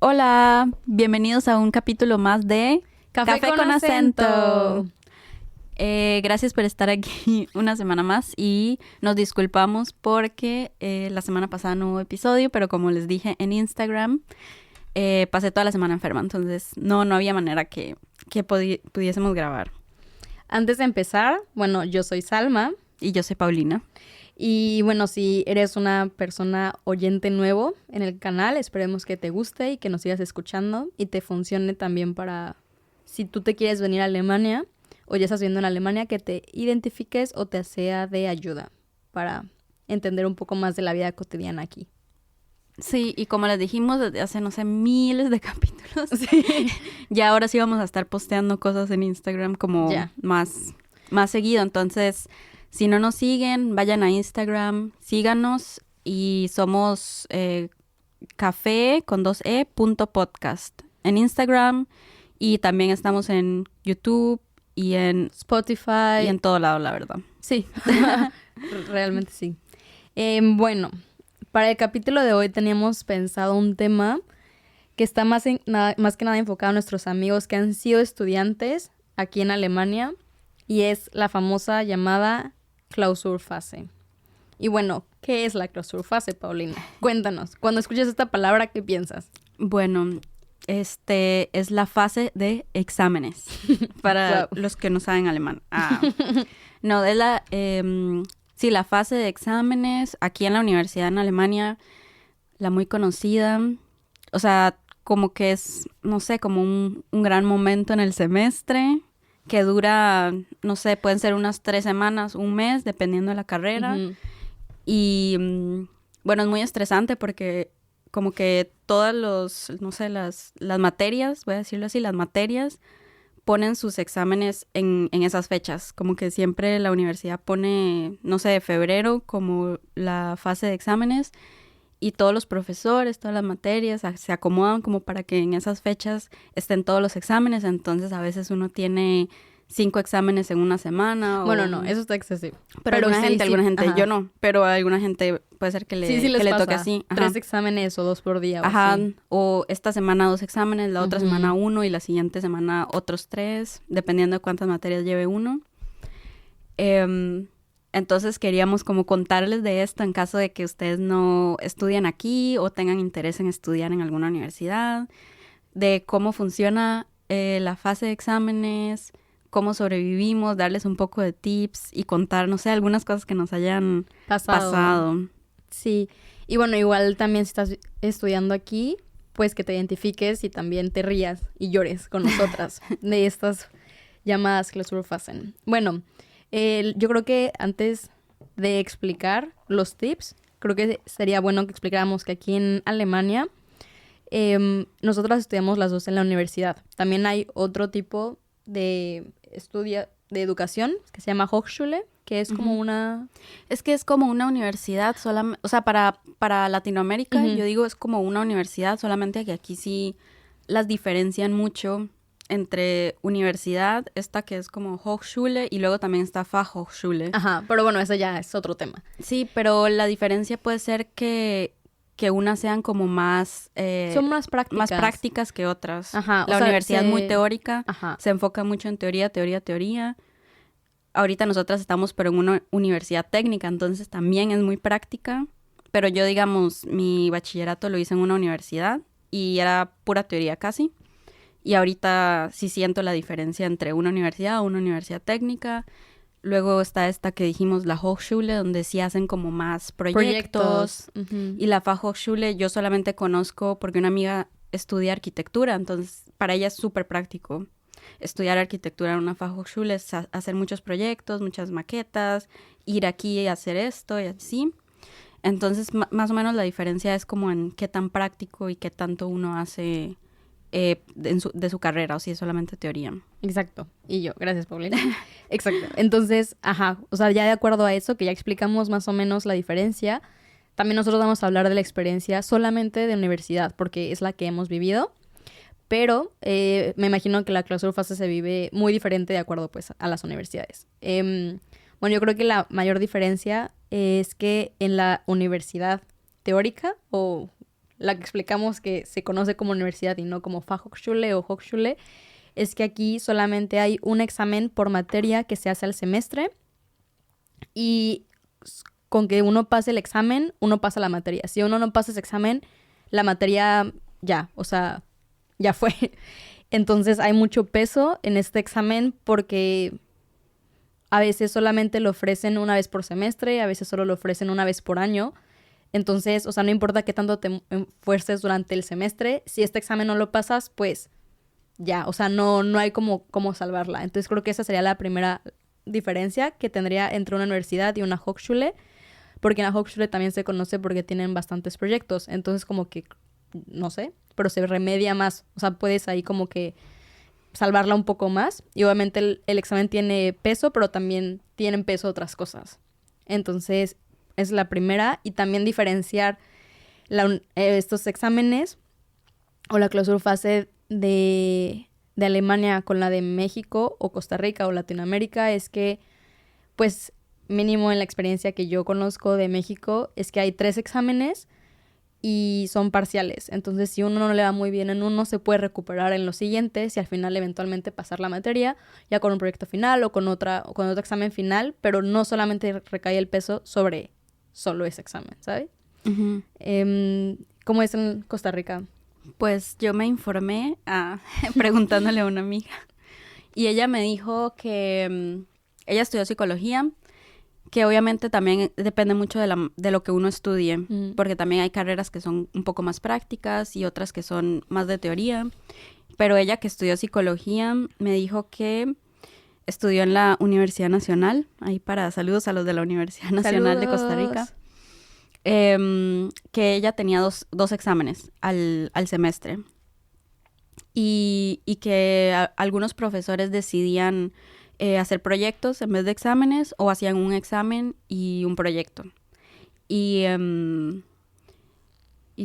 Hola, bienvenidos a un capítulo más de Café con acento. Gracias por estar aquí una semana más y nos disculpamos porque la semana pasada no hubo episodio, pero como les dije en Instagram, pasé toda la semana enferma, entonces no había manera que pudiésemos grabar. Antes de empezar, bueno, yo soy Salma. Y yo soy Paulina. Y bueno, si eres una persona oyente nuevo en el canal, esperemos que te guste y que nos sigas escuchando y te funcione también para, si tú te quieres venir a Alemania o ya estás viviendo en Alemania, que te identifiques o te sea de ayuda para entender un poco más de la vida cotidiana aquí. Sí, y como les dijimos desde hace, no sé, miles de capítulos, Sí. ya ahora sí vamos a estar posteando cosas en Instagram como más seguido. Entonces, si no nos siguen, vayan a Instagram, síganos y somos café con 2e.podcast en Instagram y también estamos en YouTube y en Spotify. Y en todo lado, la verdad. Sí, realmente sí. Bueno, para el capítulo de hoy teníamos pensado un tema que está más que nada enfocado a nuestros amigos que han sido estudiantes aquí en Alemania y es la famosa llamada Klausurphase. Y bueno, ¿qué es la Klausurphase, Paulina? Cuéntanos, cuando escuchas esta palabra, ¿qué piensas? Bueno, es la fase de exámenes para los que no saben alemán. No, es la fase de exámenes aquí en la universidad en Alemania, la muy conocida. O sea, como que es, no sé, como un gran momento en el semestre que dura, no sé, pueden ser unas 3 semanas, un mes, dependiendo de la carrera. Uh-huh. Y bueno, es muy estresante porque como que todas las materias, voy a decirlo así, las materias ponen sus exámenes en esas fechas. Como que siempre la universidad pone, no sé, febrero como la fase de exámenes y todos los profesores, todas las materias se acomodan como para que en esas fechas estén todos los exámenes. Entonces a veces uno tiene 5 exámenes en una semana. Bueno, no, eso está excesivo. Pero alguna gente, ajá. Yo no, pero a alguna gente puede ser que le toque así. Ajá. 3 exámenes o 2 por día. Ajá, así. o esta semana 2 exámenes, la otra semana 1 y la siguiente semana otros 3, dependiendo de cuántas materias lleve uno. Entonces queríamos como contarles de esto en caso de que ustedes no estudian aquí o tengan interés en estudiar en alguna universidad, de cómo funciona la fase de exámenes, cómo sobrevivimos, darles un poco de tips y contar, no sé, algunas cosas que nos hayan pasado. Sí, y bueno, igual también si estás estudiando aquí, pues que te identifiques y también te rías y llores con nosotras de estas llamadas Klausurphasen. Bueno, yo creo que antes de explicar los tips, creo que sería bueno que explicáramos que aquí en Alemania nosotras estudiamos las dos en la universidad. También hay otro tipo de estudio de educación que se llama Hochschule, que es como una... Es que es como una universidad, o sea, para Latinoamérica, yo digo, es como una universidad, solamente que aquí sí las diferencian mucho entre universidad, esta que es como Hochschule, y luego también está Fachhochschule. Ajá, pero bueno, eso ya es otro tema. Sí, pero la diferencia puede ser que unas sean como más... son más prácticas. Más prácticas que otras. Ajá. La universidad es muy teórica, ajá, se enfoca mucho en teoría. Ahorita nosotras estamos pero en una universidad técnica, entonces también es muy práctica. Pero yo, digamos, mi bachillerato lo hice en una universidad y era pura teoría casi. Y ahorita sí siento la diferencia entre una universidad técnica. Luego está esta que dijimos, la Hochschule, donde sí hacen como más proyectos. Y la Fachhochschule yo solamente conozco porque una amiga estudia arquitectura, entonces para ella es súper práctico. Estudiar arquitectura en una Fachhochschule es hacer muchos proyectos, muchas maquetas, ir aquí y hacer esto y así. Entonces, más o menos la diferencia es como en qué tan práctico y qué tanto uno hace de su carrera, o si es solamente teoría. Exacto. Y yo, gracias, Paulina. Exacto. Entonces, o sea, ya de acuerdo a eso, que ya explicamos más o menos la diferencia, también nosotros vamos a hablar de la experiencia solamente de universidad, porque es la que hemos vivido. Pero me imagino que la Klausurphase se vive muy diferente de acuerdo pues a las universidades. Bueno, yo creo que la mayor diferencia es que en la universidad teórica o la que explicamos que se conoce como universidad y no como Fachhochschule o Hochschule, es que aquí solamente hay un examen por materia que se hace al semestre y con que uno pase el examen, uno pasa la materia. Si uno no pasa ese examen, la materia ya, o sea, ya fue. Entonces hay mucho peso en este examen porque a veces solamente lo ofrecen una vez por semestre, a veces solo lo ofrecen una vez por año. Entonces, o sea, no importa qué tanto te esfuerces durante el semestre, si este examen no lo pasas, pues ya, o sea, no hay como salvarla. Entonces creo que esa sería la primera diferencia que tendría entre una universidad y una Hochschule, porque en la Hochschule también se conoce porque tienen bastantes proyectos. Entonces como que, no sé, pero se remedia más. O sea, puedes ahí como que salvarla un poco más. Y obviamente el examen tiene peso, pero también tienen peso otras cosas. Entonces, es la primera. Y también diferenciar estos exámenes o la Klausurphase de Alemania con la de México o Costa Rica o Latinoamérica es que, pues, mínimo en la experiencia que yo conozco de México, es que hay 3 exámenes y son parciales. Entonces, si uno no le va muy bien en uno, se puede recuperar en los siguientes y al final eventualmente pasar la materia ya con un proyecto final o con otro examen final, pero no solamente recae el peso sobre solo ese examen, ¿sabes? Uh-huh. ¿Cómo es en Costa Rica? Pues yo me informé preguntándole a una amiga y ella me dijo que ella estudió psicología, que obviamente también depende mucho de lo que uno estudie, porque también hay carreras que son un poco más prácticas y otras que son más de teoría, pero ella que estudió psicología me dijo que estudió en la Universidad Nacional, ahí para saludos a los de la Universidad Nacional de Costa Rica, que ella tenía dos exámenes al semestre y que algunos profesores decidían hacer proyectos en vez de exámenes o hacían un examen y un proyecto. Y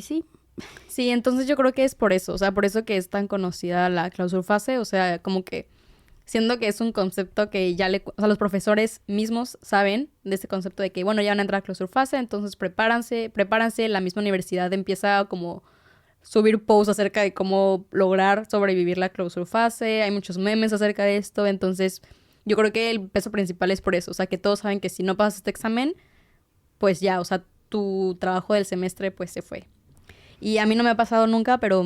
sí. Sí, entonces yo creo que es por eso, o sea, por eso que es tan conocida la Klausurphase, o sea, como que siendo que es un concepto que ya o sea, los profesores mismos saben de este concepto de que, bueno, ya van a entrar a Klausurphase, entonces prepárense, la misma universidad empieza a como subir posts acerca de cómo lograr sobrevivir la Klausurphase, hay muchos memes acerca de esto, entonces yo creo que el peso principal es por eso, o sea, que todos saben que si no pasas este examen, pues ya, o sea, tu trabajo del semestre pues se fue. Y a mí no me ha pasado nunca, pero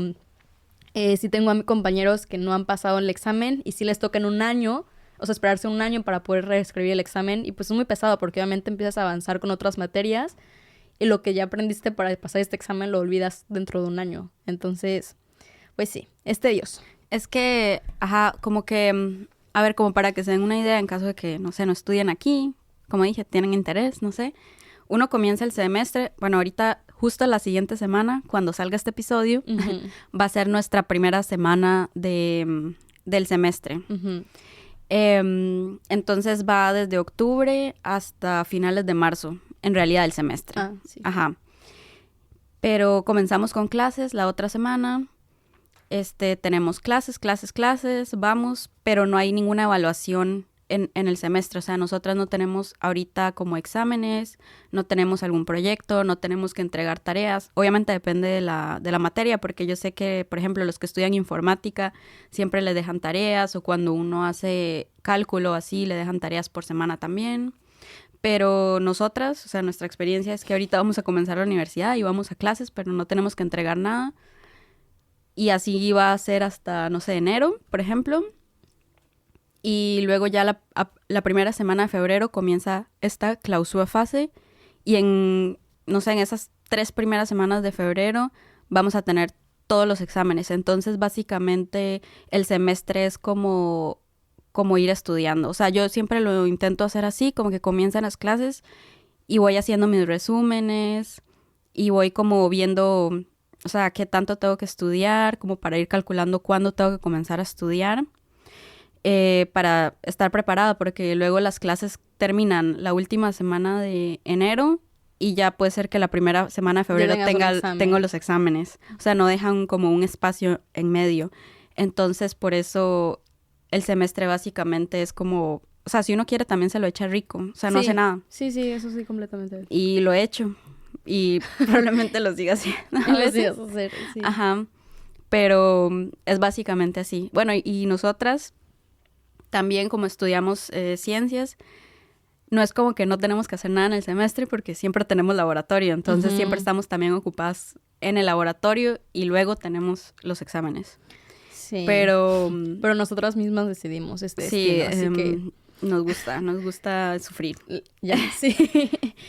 sí tengo a mis compañeros que no han pasado el examen y sí les toca en un año, o sea, esperarse un año para poder reescribir el examen y pues es muy pesado porque obviamente empiezas a avanzar con otras materias y lo que ya aprendiste para pasar este examen lo olvidas dentro de un año. Entonces, pues sí, es tedioso. Es que, como que, a ver, como para que se den una idea en caso de que, no sé, no estudien aquí, como dije, tienen interés, no sé. Uno comienza el semestre, bueno, ahorita justo la siguiente semana, cuando salga este episodio, va a ser nuestra primera semana del semestre. Entonces va desde octubre hasta finales de marzo, en realidad el semestre. Sí. Pero comenzamos con clases la otra semana. Tenemos clases, vamos, pero no hay ninguna evaluación en el semestre. O sea, nosotras no tenemos ahorita como exámenes, no tenemos algún proyecto, no tenemos que entregar tareas. Obviamente depende de la materia, porque yo sé que, por ejemplo, los que estudian informática siempre les dejan tareas, o cuando uno hace cálculo así, le dejan tareas por semana también. Pero nosotras, o sea, nuestra experiencia es que ahorita vamos a comenzar la universidad y vamos a clases, pero no tenemos que entregar nada. Y así va a ser hasta, no sé, enero, por ejemplo. Y luego ya la primera semana de febrero comienza esta Klausurphase. Y en esas 3 primeras semanas de febrero vamos a tener todos los exámenes. Entonces, básicamente, el semestre es como ir estudiando. O sea, yo siempre lo intento hacer así, como que comienzan las clases y voy haciendo mis resúmenes y voy como viendo, o sea, qué tanto tengo que estudiar, como para ir calculando cuándo tengo que comenzar a estudiar, para estar preparada, porque luego las clases terminan la última semana de enero y ya puede ser que la primera semana de febrero tengo los exámenes. O sea, no dejan como un espacio en medio. Entonces, por eso el semestre básicamente es como, o sea, si uno quiere también se lo echa rico. O sea, no hace nada. Sí, eso sí, completamente. Y lo he hecho. y probablemente lo siga haciendo a Lo veces. sigas a hacer, sí. Ajá, pero es básicamente así. Bueno, y nosotras también como estudiamos ciencias, no es como que no tenemos que hacer nada en el semestre porque siempre tenemos laboratorio, entonces siempre estamos también ocupadas en el laboratorio y luego tenemos los exámenes. Sí. Pero nosotras mismas decidimos este sí, destino, así que nos gusta sufrir. ya, sí.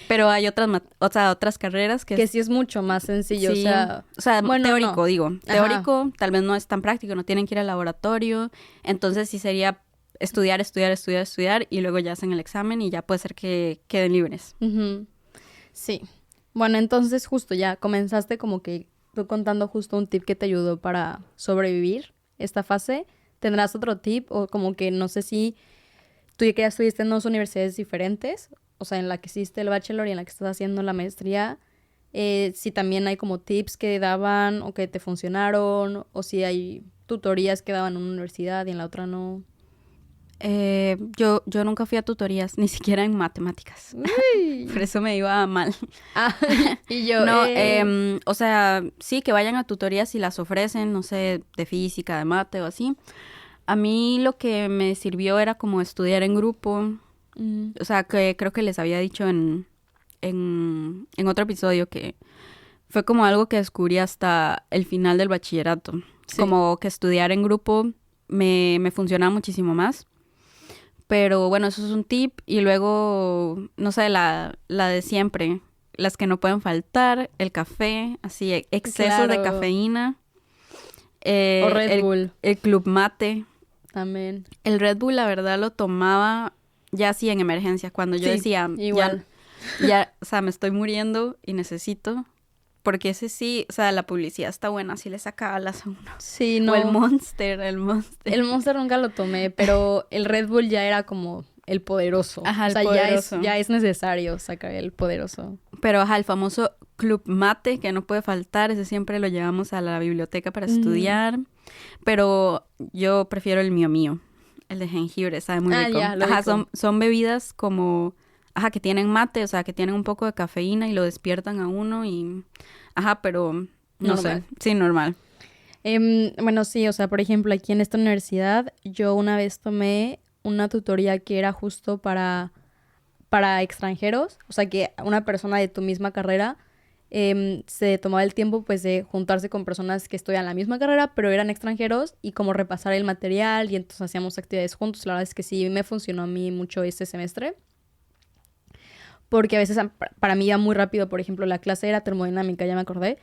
Pero hay otras carreras que Que sí es mucho más sencillo, sí, o sea, bueno, teórico, no. digo. Ajá. Teórico tal vez no es tan práctico, no tienen que ir al laboratorio, entonces sí sería estudiar y luego ya hacen el examen y ya puede ser que queden libres. Ujú. Sí. Bueno, entonces justo ya comenzaste como que tú contando justo un tip que te ayudó para sobrevivir esta fase. ¿Tendrás otro tip? O como que no sé si tú ya estuviste en dos universidades diferentes, o sea, en la que hiciste el bachelor y en la que estás haciendo la maestría, si también hay como tips que daban o que te funcionaron, o si hay tutorías que daban en una universidad y en la otra no. Yo nunca fui a tutorías, ni siquiera en matemáticas. Uy. Por eso me iba mal. Ah, y yo, No, o sea, sí, que vayan a tutorías si las ofrecen, no sé, de física, de mate o así. A mí lo que me sirvió era como estudiar en grupo. O sea, que creo que les había dicho en otro episodio que fue como algo que descubrí hasta el final del bachillerato. Sí. Como que estudiar en grupo me funciona muchísimo más. Pero bueno, eso es un tip. Y luego, no sé, la de siempre. Las que no pueden faltar, el café, así, excesos de Claro. cafeína. O Red Bull El club mate. también. El Red Bull, la verdad, lo tomaba ya así en emergencia. Cuando yo Sí, decía, igual. ya, o sea, me estoy muriendo y necesito. Porque ese sí, o sea, la publicidad está buena, sí le saca alas a uno. Sí, no. O el Monster. El Monster nunca lo tomé, pero el Red Bull ya era como el poderoso. Ajá, el o sea, poderoso. ya es necesario sacar el poderoso. Pero ajá, el famoso club mate, que no puede faltar, ese siempre lo llevamos a la biblioteca para estudiar. Pero yo prefiero el mío, el de jengibre, sabe muy rico. Ya, lo ajá, ubico. son bebidas como, ajá, que tienen mate, o sea, que tienen un poco de cafeína y lo despiertan a uno y, ajá, pero no Normal. sé, sí, normal. Bueno, sí, o sea, por ejemplo, aquí en esta universidad, yo una vez tomé una tutoría que era justo para extranjeros, o sea, que una persona de tu misma carrera se tomaba el tiempo, pues, de juntarse con personas que estudian la misma carrera, pero eran extranjeros, y como repasar el material, y entonces hacíamos actividades juntos. La verdad es que sí, me funcionó a mí mucho este semestre, porque a veces para mí iba muy rápido. Por ejemplo, la clase era termodinámica, ya me acordé,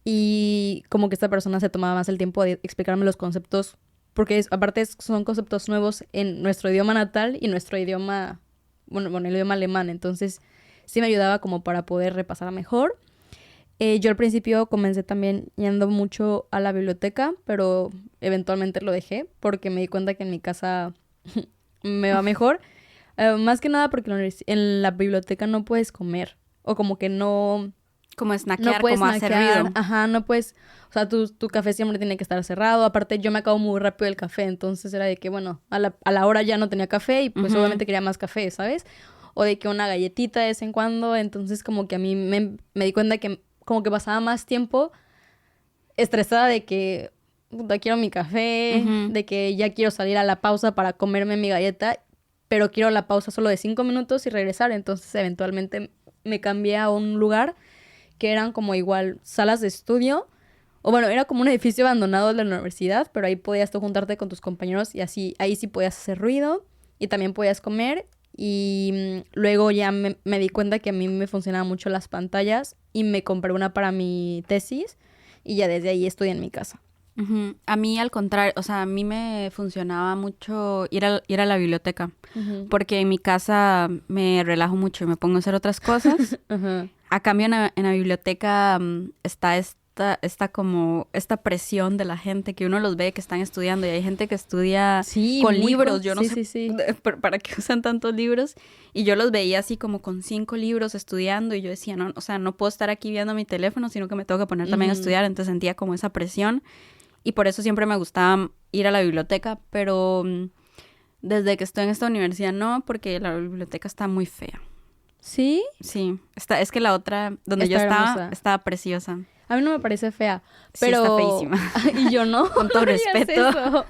y como que esta persona se tomaba más el tiempo de explicarme los conceptos, porque aparte son conceptos nuevos en nuestro idioma natal y nuestro idioma, bueno, el idioma alemán. Entonces sí me ayudaba como para poder repasar mejor. Yo al principio comencé también yendo mucho a la biblioteca, pero eventualmente lo dejé porque me di cuenta que en mi casa me va mejor. Más que nada porque en la biblioteca no puedes comer, o como que no Como snackear, puedes como hacer snackear. ruido. Ajá, no puedes, o sea, tu café siempre tiene que estar cerrado. Aparte, yo me acabo muy rápido el café, entonces era de que, bueno, a la hora ya no tenía café y pues obviamente quería más café, ¿sabes? O de que una galletita de vez en cuando. Entonces como que a mí me di cuenta que como que pasaba más tiempo estresada de que puta, quiero mi café, de que ya quiero salir a la pausa para comerme mi galleta, pero quiero la pausa solo de 5 minutos y regresar. Entonces eventualmente me cambié a un lugar que eran como igual salas de estudio, o bueno, era como un edificio abandonado de la universidad, pero ahí podías tú juntarte con tus compañeros y así, ahí sí podías hacer ruido y también podías comer. Y luego ya me di cuenta que a mí me funcionaban mucho las pantallas y me compré una para mi tesis y ya desde ahí estudié en mi casa. A mí al contrario, o sea, a mí me funcionaba mucho ir a la biblioteca, porque en mi casa me relajo mucho y me pongo a hacer otras cosas. A cambio en la biblioteca está esta presión de la gente que uno los ve que están estudiando, y hay gente que estudia con libros. Yo no sé para qué usan tantos libros, y yo los veía así como con 5 libros estudiando, y yo decía, no, o sea, no puedo estar aquí viendo mi teléfono, sino que me tengo que poner también a estudiar. Entonces sentía como esa presión, y por eso siempre me gustaba ir a la biblioteca. Pero desde que estoy en esta universidad no, porque la biblioteca está muy fea. ¿Sí? Sí, es que la otra, donde yo Está estaba, hermosa. estaba preciosa. A mí no me parece fea, Sí, pero... está feísima. Y yo no. Con todo No digas respeto. eso.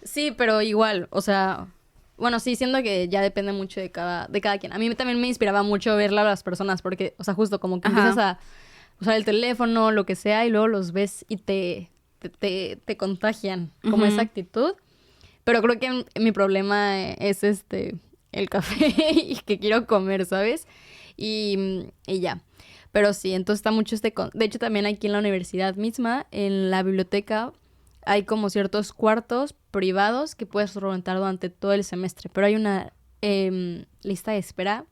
Sí, pero igual, o sea... Bueno, sí, siento que ya depende mucho de cada quien. A mí también me inspiraba mucho verla a las personas porque, o sea, justo como que Ajá. empiezas a usar el teléfono, lo que sea, y luego los ves y te contagian como esa actitud. Pero creo que mi problema es el café y que quiero comer, ¿sabes? Y ya. Pero sí, entonces está mucho de hecho, también aquí en la universidad misma, en la biblioteca, hay como ciertos cuartos privados que puedes rentar durante todo el semestre. Pero hay una lista de espera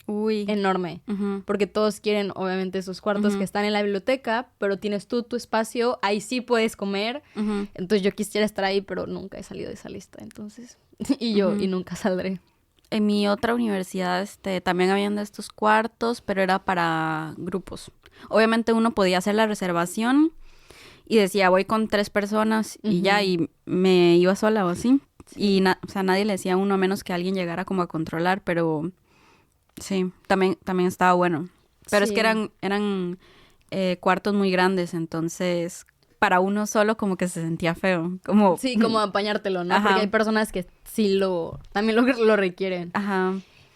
Uy. enorme. Ujú. Porque todos quieren, obviamente, esos cuartos que están en la biblioteca, pero tienes tú tu espacio, ahí sí puedes comer. Ujú. Entonces yo quisiera estar ahí, pero nunca he salido de esa lista, entonces. Y nunca saldré. En mi otra universidad también habían de estos cuartos, pero era para grupos. Obviamente uno podía hacer la reservación y decía, voy con 3 personas y ya, y me iba sola o así. Y o sea, nadie le decía a uno a menos que alguien llegara como a controlar, pero sí, también estaba bueno. Pero es que Sí. eran cuartos muy grandes, entonces para uno solo como que se sentía feo. Como... Sí, como apañártelo, ¿no? Ajá. Porque hay personas que sí también lo requieren. Ajá.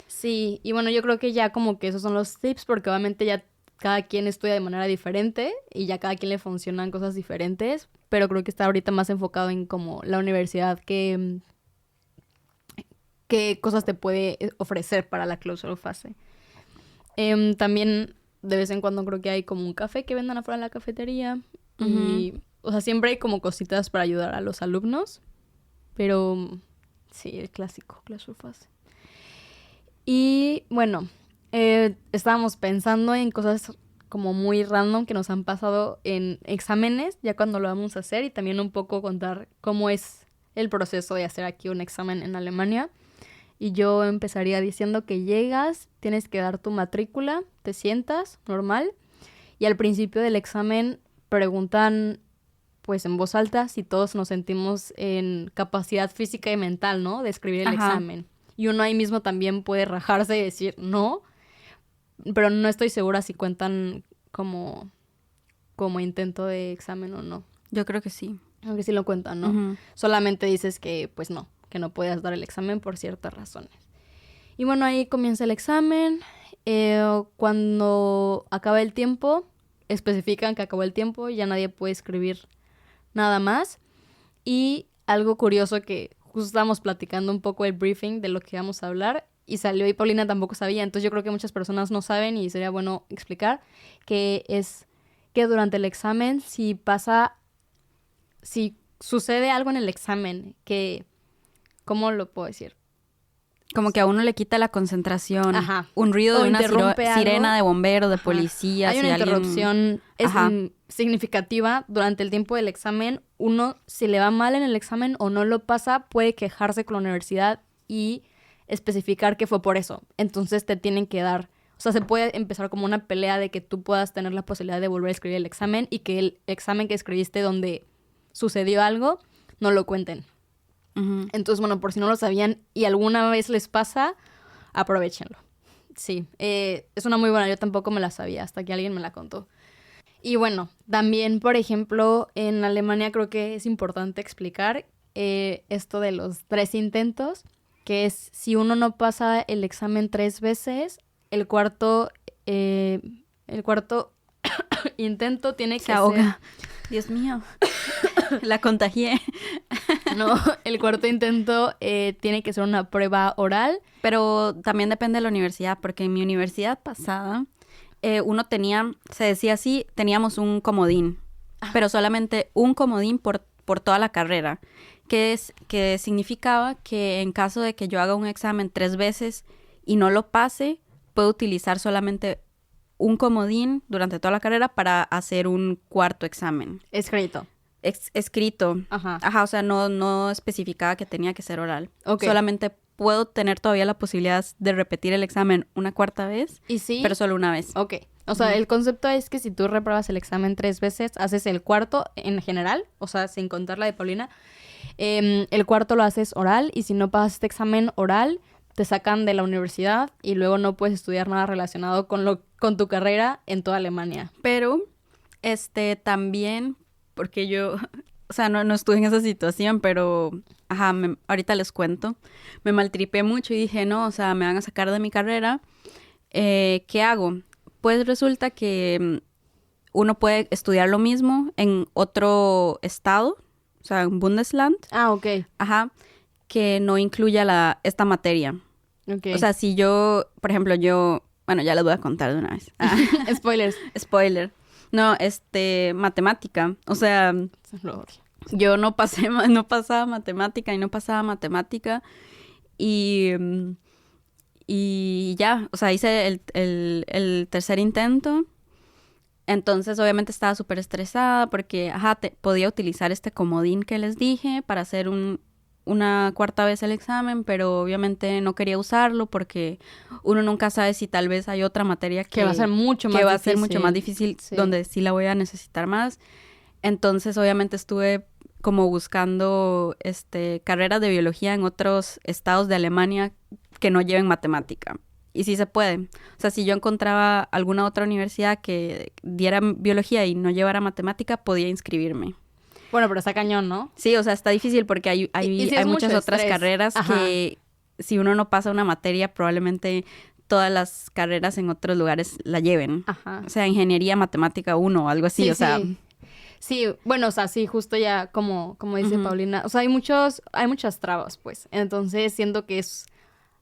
Sí, y bueno, yo creo que ya como que esos son los tips, porque obviamente ya cada quien estudia de manera diferente y ya cada quien le funcionan cosas diferentes, pero creo que está ahorita más enfocado en como la universidad qué cosas te puede ofrecer para la clausura fase. También de vez en cuando creo que hay como un café que vendan afuera de la cafetería y, o sea, siempre hay como cositas para ayudar a los alumnos, pero sí, el clásico, clausura fase. Y bueno, estábamos pensando en cosas como muy random que nos han pasado en exámenes, ya cuando lo vamos a hacer, y también un poco contar cómo es el proceso de hacer aquí un examen en Alemania. Y yo empezaría diciendo que llegas, tienes que dar tu matrícula, te sientas, normal, y al principio del examen preguntan, pues en voz alta, si todos nos sentimos en capacidad física y mental, ¿no? De escribir el Ajá. examen. Y uno ahí mismo también puede rajarse y decir no, pero no estoy segura si cuentan como intento de examen o no. Yo creo que sí. Aunque sí lo cuentan, ¿no? Ujú. Solamente dices que, pues no, que no puedes dar el examen por ciertas razones. Y bueno, ahí comienza el examen. Cuando acaba el tiempo, especifican que acabó el tiempo, ya nadie puede escribir nada más. Y algo curioso que justo estábamos platicando un poco el briefing de lo que íbamos a hablar y salió y Paulina tampoco sabía. Entonces yo creo que muchas personas no saben y sería bueno explicar que es que durante el examen si sucede algo en el examen que, ¿cómo lo puedo decir? Como que a uno le quita la concentración. Ajá. Un ruido O de una interrumpe algo. sirena de bomberos, de Ajá. policía. Hay si una alguien- interrupción Ajá. significativa durante el tiempo del examen. Uno, si le va mal en el examen o no lo pasa, puede quejarse con la universidad y especificar que fue por eso. Entonces te tienen que dar... O sea, se puede empezar como una pelea de que tú puedas tener la posibilidad de volver a escribir el examen y que el examen que escribiste donde sucedió algo no lo cuenten. Ujú. Entonces, bueno, por si no lo sabían y alguna vez les pasa, aprovechenlo. Sí, es una muy buena, yo tampoco me la sabía hasta que alguien me la contó. Y bueno, también, por ejemplo, en Alemania creo que es importante explicar esto de los 3 intentos, que es si uno no pasa el examen 3 veces, el cuarto intento tiene que Se ahoga. Dios mío. La contagié. No, el cuarto intento tiene que ser una prueba oral. Pero también depende de la universidad, porque en mi universidad pasada uno se decía así, teníamos un comodín, pero solamente un comodín por toda la carrera, que significaba que en caso de que yo haga un examen 3 veces y no lo pase, puedo utilizar solamente un comodín durante toda la carrera para hacer un cuarto examen. Escrito. Escrito. Ajá. Ajá, o sea, no especificaba que tenía que ser oral. Ok. Solamente puedo tener todavía la posibilidad de repetir el examen una 4ª vez, ¿Y sí? pero solo una vez. Ok. O sea, el concepto es que si tú repruebas el examen 3 veces, haces el cuarto en general, o sea, sin contar la de Paulina, el cuarto lo haces oral y si no pasas este examen oral, te sacan de la universidad y luego no puedes estudiar nada relacionado con tu carrera en toda Alemania. Pero, también, porque yo, o sea, no estuve en esa situación, pero, ahorita les cuento. Me maltripé mucho y dije, no, o sea, me van a sacar de mi carrera. ¿Qué hago? Pues resulta que uno puede estudiar lo mismo en otro estado, o sea, en Bundesland. Ah, ok. Que no incluya esta materia. Okay. O sea, si yo, por ejemplo, bueno, ya les voy a contar de una vez. Spoilers. Spoiler. No, matemática. O sea, yo no pasaba matemática y ya, o sea, hice el tercer intento. Entonces, obviamente estaba súper estresada porque, podía utilizar este comodín que les dije para hacer una cuarta vez el examen, pero obviamente no quería usarlo porque uno nunca sabe si tal vez hay otra materia que va a ser mucho más difícil. Que va a ser difícil. mucho más difícil, Sí. donde sí la voy a necesitar más. Entonces, obviamente estuve como buscando carreras de biología en otros estados de Alemania que no lleven matemática. Y sí se puede. O sea, si yo encontraba alguna otra universidad que diera biología y no llevara matemática, podía inscribirme. Bueno, pero está cañón, ¿no? Sí, o sea, está difícil porque hay muchas otras carreras que si uno no pasa una materia, probablemente todas las carreras en otros lugares la lleven. Ajá. O sea, ingeniería matemática 1 o algo así, sí, o sea... Sí, bueno, o sea, sí, justo ya como dice Paulina, o sea, hay muchas trabas, pues. Entonces, siento que es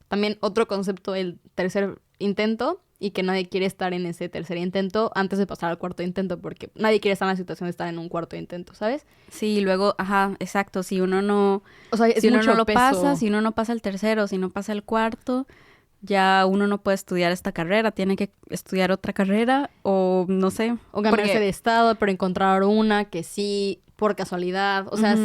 también otro concepto del tercer intento y que nadie quiere estar en ese tercer intento antes de pasar al cuarto intento, porque nadie quiere estar en la situación de estar en un cuarto intento, ¿sabes? Sí, luego, exacto, si uno no... O sea, si uno no lo pasa, si uno no pasa el tercero, si no pasa el cuarto, ya uno no puede estudiar esta carrera, tiene que estudiar otra carrera o no sé. O cambiarse de estado, pero encontrar una que sí, por casualidad, o sea,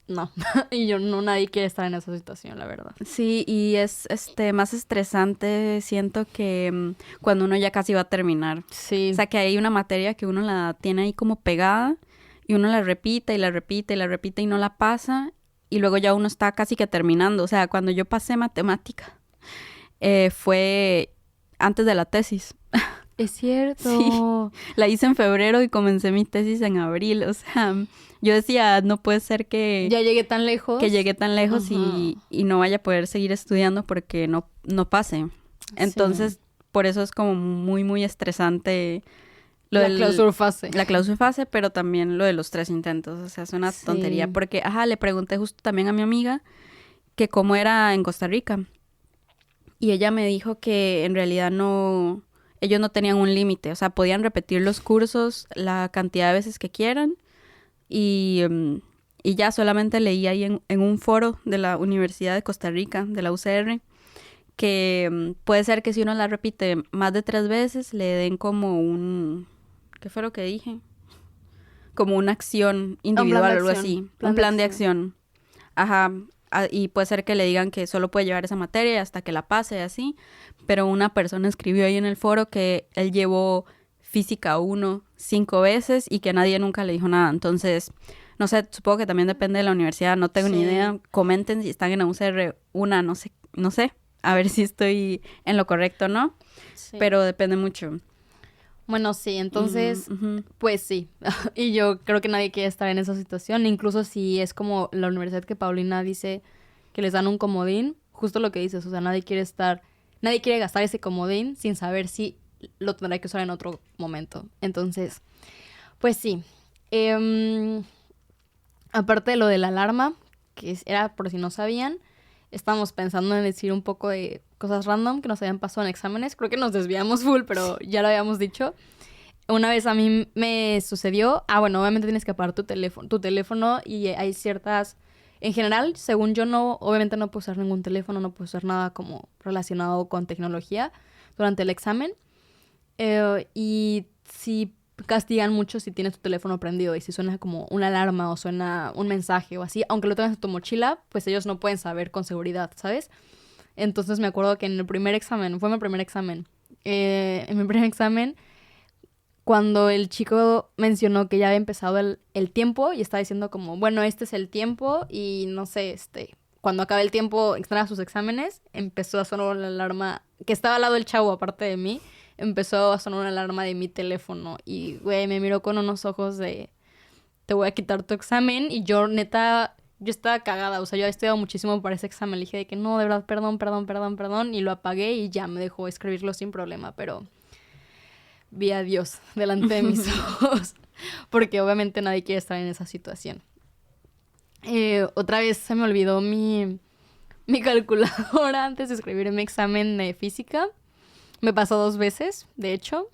no. Y nadie quiere estar en esa situación, la verdad. Sí, y es más estresante, siento que cuando uno ya casi va a terminar. Sí. O sea, que hay una materia que uno la tiene ahí como pegada y uno la repite y la repite y la repite y no la pasa y luego ya uno está casi que terminando. O sea, cuando yo pasé matemática, fue antes de la tesis. Es cierto. Sí, la hice en febrero y comencé mi tesis en abril. O sea, yo decía, no puede ser que... Ya llegué tan lejos. Que llegué tan lejos y no vaya a poder seguir estudiando porque no pase. Entonces, por eso es como muy, muy estresante la clausura fase. La clausura fase, pero también lo de los 3 intentos. O sea, es una tontería. Porque, le pregunté justo también a mi amiga que cómo era en Costa Rica. Y ella me dijo que en realidad ellos no tenían un límite. O sea, podían repetir los cursos la cantidad de veces que quieran. Y ya solamente leí ahí en un foro de la Universidad de Costa Rica, de la UCR, que puede ser que si uno la repite más de 3 veces, le den como ¿qué fue lo que dije? Como una acción individual o algo así. Un plan de acción. Ajá. Y puede ser que le digan que solo puede llevar esa materia hasta que la pase, así. Pero una persona escribió ahí en el foro que él llevó Física 1 5 veces y que nadie nunca le dijo nada. Entonces, no sé, supongo que también depende de la universidad. No tengo ni idea. Comenten si están en la UCR no sé. A ver si estoy en lo correcto o no. Sí. Pero depende mucho. Bueno, sí, entonces, pues sí. Y yo creo que nadie quiere estar en esa situación. Incluso si es como la universidad que Paulina dice que les dan un comodín, justo lo que dices, o sea, nadie quiere gastar ese comodín sin saber si lo tendrá que usar en otro momento. Entonces, pues sí. Aparte de lo de la alarma, que era por si no sabían, estábamos pensando en decir un poco de cosas random que nos habían pasado en exámenes. Creo que nos desviamos full, pero ya lo habíamos dicho. Una vez a mí me sucedió... bueno, obviamente tienes que apagar tu teléfono y hay ciertas... En general, según yo, obviamente no puedo usar ningún teléfono, no puedo usar nada como relacionado con tecnología durante el examen. Y si castigan mucho si tienes tu teléfono prendido y si suena como una alarma o suena un mensaje o así, aunque lo tengas en tu mochila, pues ellos no pueden saber con seguridad, ¿sabes? Entonces me acuerdo que en mi primer examen, cuando el chico mencionó que ya había empezado el tiempo y estaba diciendo como, bueno, este es el tiempo y no sé, cuando acabé el tiempo extra sus exámenes, empezó a sonar la alarma, que estaba al lado del chavo aparte de mí, empezó a sonar una alarma de mi teléfono y, güey, me miró con unos ojos de, te voy a quitar tu examen, y yo, neta, yo estaba cagada, o sea, yo había estudiado muchísimo para ese examen, le dije de que no, de verdad, perdón, y lo apagué y ya me dejó escribirlo sin problema, pero vi a Dios delante de mis ojos, porque obviamente nadie quiere estar en esa situación. Otra vez se me olvidó mi calculadora antes de escribir mi examen de física. Me pasó 2 veces, de hecho.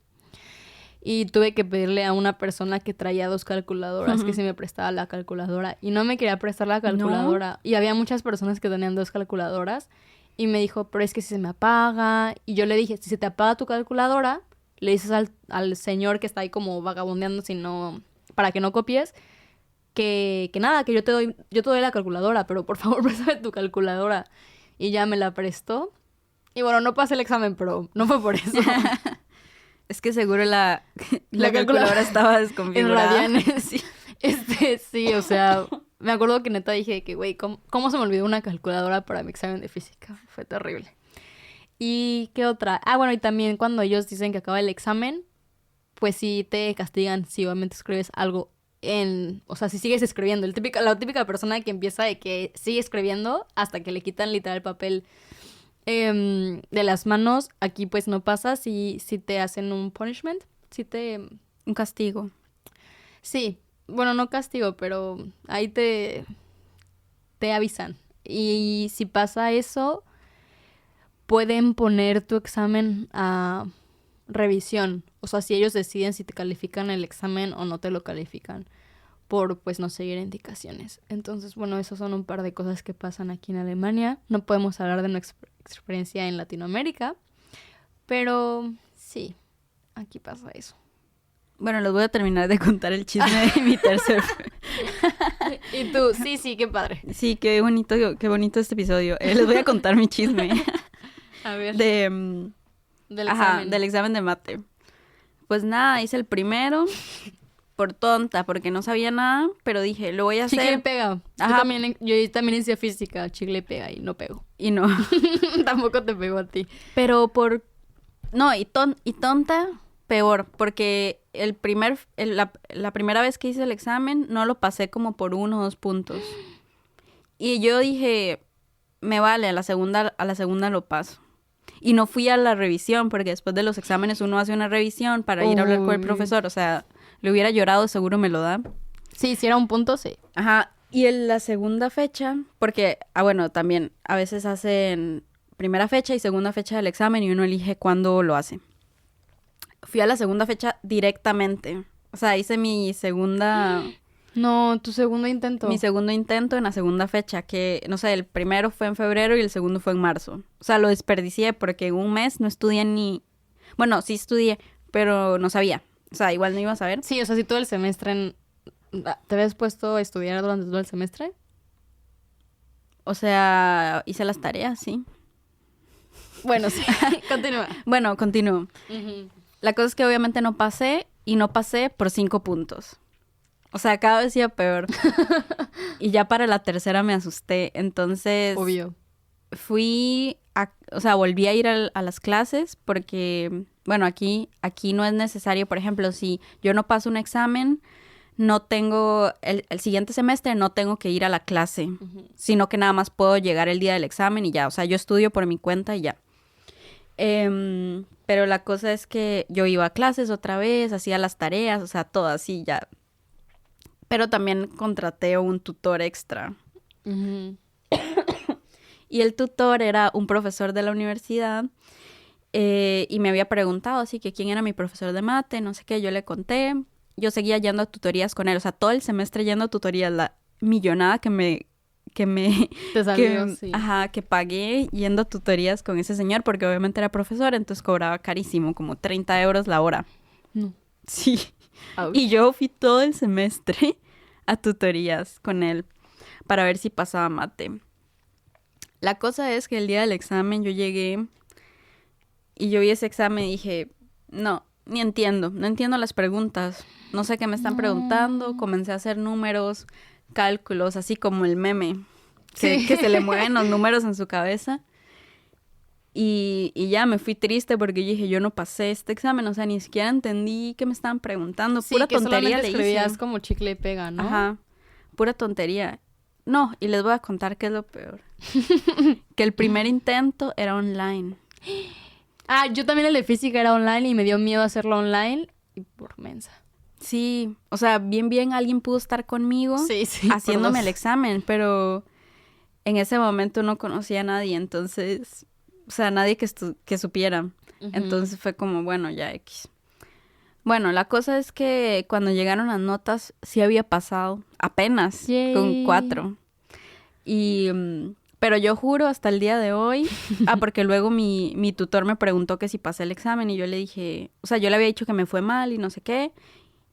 Y tuve que pedirle a una persona que traía 2 calculadoras que si me prestaba la calculadora. Y no me quería prestar la calculadora. ¿No? Y había muchas personas que tenían 2 calculadoras. Y me dijo, pero es que si se me apaga. Y yo le dije, si se te apaga tu calculadora, le dices al señor que está ahí como vagabundeando, para que no copies, que nada, que yo te doy la calculadora, pero por favor préstame tu calculadora. Y ya me la prestó. Y bueno, no pasé el examen, pero no fue por eso. Es que seguro la calculadora estaba desconfigurada. En Radianes. Sí. Sí, o sea, me acuerdo que neta dije que, güey, ¿cómo se me olvidó una calculadora para mi examen de física? Fue terrible. ¿Y qué otra? Ah, bueno, y también cuando ellos dicen que acaba el examen, pues sí te castigan si obviamente escribes algo o sea, si sigues escribiendo. La típica persona que empieza de que sigue escribiendo hasta que le quitan literal el papel de las manos. Aquí pues no pasa si te hacen un punishment, un castigo. Sí, bueno, no castigo, pero ahí te avisan. Y si pasa eso, pueden poner tu examen a revisión. O sea, si ellos deciden si te califican el examen o no te lo califican por, pues, no seguir indicaciones. Entonces, bueno, esos son un par de cosas que pasan aquí en Alemania. No podemos hablar de nuestra experiencia en Latinoamérica, pero sí, aquí pasa eso. Bueno, les voy a terminar de contar el chisme de mi tercer... ¿Y tú? Sí, qué padre. Sí, qué bonito este episodio. Les voy a contar mi chisme. A ver. Del examen de mate. Pues nada, hice el primero por tonta, porque no sabía nada, pero dije, lo voy a hacer. Chicle pega. Ajá. Yo también hice física, chicle pega y no pego. Y no. Tampoco te pegó a ti. Pero y tonta, peor, porque la primera vez que hice el examen no lo pasé como por 1 o 2 puntos. Y yo dije, me vale, a la segunda lo paso. Y no fui a la revisión, porque después de los exámenes uno hace una revisión para ir a hablar con el profesor. O sea, le hubiera llorado, seguro me lo da. Sí, si era un punto, sí. Ajá. Y en la segunda fecha, porque, bueno, también a veces hacen primera fecha y segunda fecha del examen y uno elige cuándo lo hace. Fui a la segunda fecha directamente. O sea, hice mi segunda... No, tu segundo intento. Mi segundo intento en la segunda fecha, que, no sé, el primero fue en febrero y el segundo fue en marzo. O sea, lo desperdicié porque en un mes no estudié ni... Bueno, sí estudié, pero no sabía. O sea, igual no iba a saber. Sí, o sea, si todo el semestre... ¿Te habías puesto a estudiar durante todo el semestre? O sea, hice las tareas, sí. Bueno, sí. Continúa. Bueno, continúo. Uh-huh. La cosa es que obviamente no pasé, y no pasé por 5 puntos. O sea, cada vez iba peor. Y ya para la tercera me asusté. Entonces... Obvio. Volví a ir a las clases porque, bueno, aquí no es necesario. Por ejemplo, si yo no paso un examen, no tengo... El siguiente semestre no tengo que ir a la clase. Uh-huh. Sino que nada más puedo llegar el día del examen y ya. O sea, yo estudio por mi cuenta y ya. Pero la cosa es que yo iba a clases otra vez, hacía las tareas, o sea, todo así ya... Pero también contraté un tutor extra. Uh-huh. Y el tutor era un profesor de la universidad. Y me había preguntado así que quién era mi profesor de mate, no sé qué. Yo le conté. Yo seguía yendo a tutorías con él. O sea, todo el semestre yendo a tutorías. La millonada que Te salió, sí. Ajá, que pagué yendo a tutorías con ese señor. Porque obviamente era profesor, entonces cobraba carísimo. Como 30 euros la hora. No. Sí. Ouch. Y yo fui todo el semestre a tutorías con él para ver si pasaba mate. La cosa es que el día del examen yo llegué y yo vi ese examen y dije, no entiendo las preguntas. No sé qué me están preguntando. Comencé a hacer números, cálculos, así como el meme. que se le mueven los números en su cabeza. Y ya me fui triste porque yo dije, yo no pasé este examen, o sea, ni siquiera entendí qué me estaban preguntando. Sí, pura que tontería le escribías hice. como chicle y pega, ¿no? Ajá, pura tontería. No, y les voy a contar qué es lo peor. Que el primer intento era online. Ah, yo también el de física era online y me dio miedo hacerlo online y por mensa. Sí, o sea, bien alguien pudo estar conmigo Sí, haciéndome el examen, pero en ese momento no conocía a nadie, entonces, o sea, nadie que supiera. Entonces fue como, bueno, ya X. Bueno, la cosa es que cuando llegaron las notas, sí había pasado, apenas, Yay. con 4. Y, pero yo juro hasta el día de hoy, porque luego mi tutor me preguntó que si pasé el examen y yo le dije, o sea, yo le había dicho que me fue mal y no sé qué,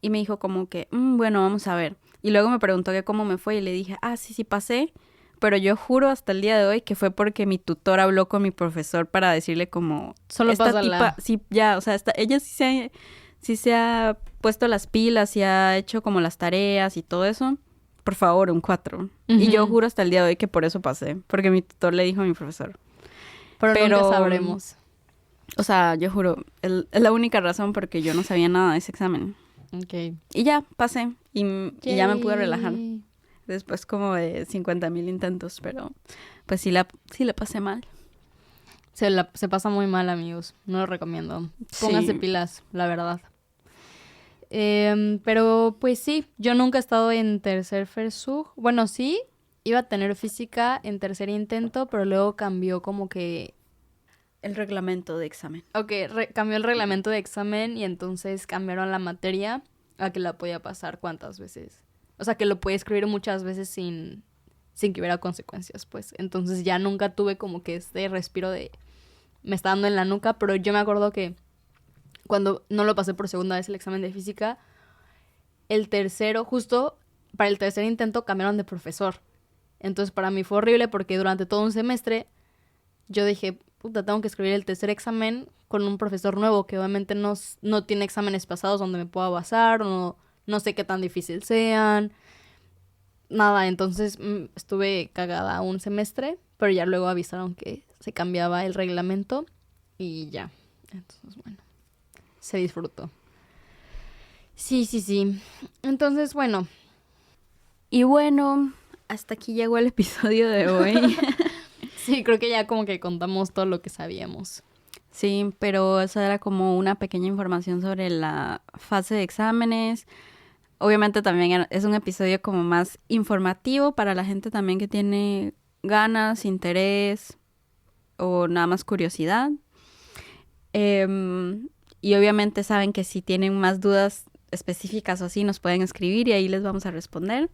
y me dijo como que, bueno, vamos a ver. Y luego me preguntó que cómo me fue y le dije, sí pasé, pero yo juro hasta el día de hoy que fue porque mi tutor habló con mi profesor para decirle como, solo esta pásala. tipa, sí, ya, o sea, ella sí se ha puesto las pilas y ha hecho como las tareas y todo eso. Por favor, un 4. Y yo juro hasta el día de hoy que por eso pasé, porque mi tutor le dijo a mi profesor. Pero nunca sabremos. O sea, yo juro, es la única razón porque yo no sabía nada de ese examen. Ok. Y ya, pasé. Y ya me pude relajar. Después como de 50,000 intentos, pero pues sí la pasé mal. Se pasa muy mal, amigos. No lo recomiendo. Pónganse pilas, la verdad. Pero pues sí, yo nunca he estado en tercer Versuch. Bueno, sí, iba a tener física en tercer intento, pero luego cambió como que... El reglamento de examen. Ok, cambió el reglamento de examen y entonces cambiaron la materia a que la podía pasar cuántas veces. O sea, que lo podía escribir muchas veces sin que hubiera consecuencias, pues. Entonces ya nunca tuve como que este respiro de... Me está dando en la nuca, pero yo me acuerdo que cuando no lo pasé por segunda vez el examen de física, el tercero, justo para el tercer intento cambiaron de profesor. Entonces para mí fue horrible porque durante todo un semestre yo dije, puta, tengo que escribir el tercer examen con un profesor nuevo que obviamente no tiene exámenes pasados donde me pueda basar, no sé qué tan difícil sean. Nada, entonces estuve cagada un semestre, pero ya luego avisaron que se cambiaba el reglamento y ya. Entonces, bueno, se disfrutó. Sí. Entonces, bueno. Y bueno, hasta aquí llegó el episodio de hoy. Sí, creo que ya como que contamos todo lo que sabíamos. Sí, pero eso era como una pequeña información sobre la fase de exámenes. Obviamente también es un episodio como más informativo para la gente también que tiene ganas, interés o nada más curiosidad. Y obviamente saben que si tienen más dudas específicas o así nos pueden escribir y ahí les vamos a responder.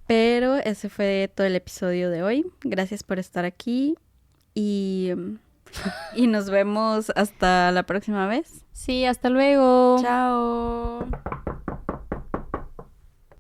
Pero ese fue todo el episodio de hoy. Gracias por estar aquí y nos vemos hasta la próxima vez. Sí, hasta luego. Chao.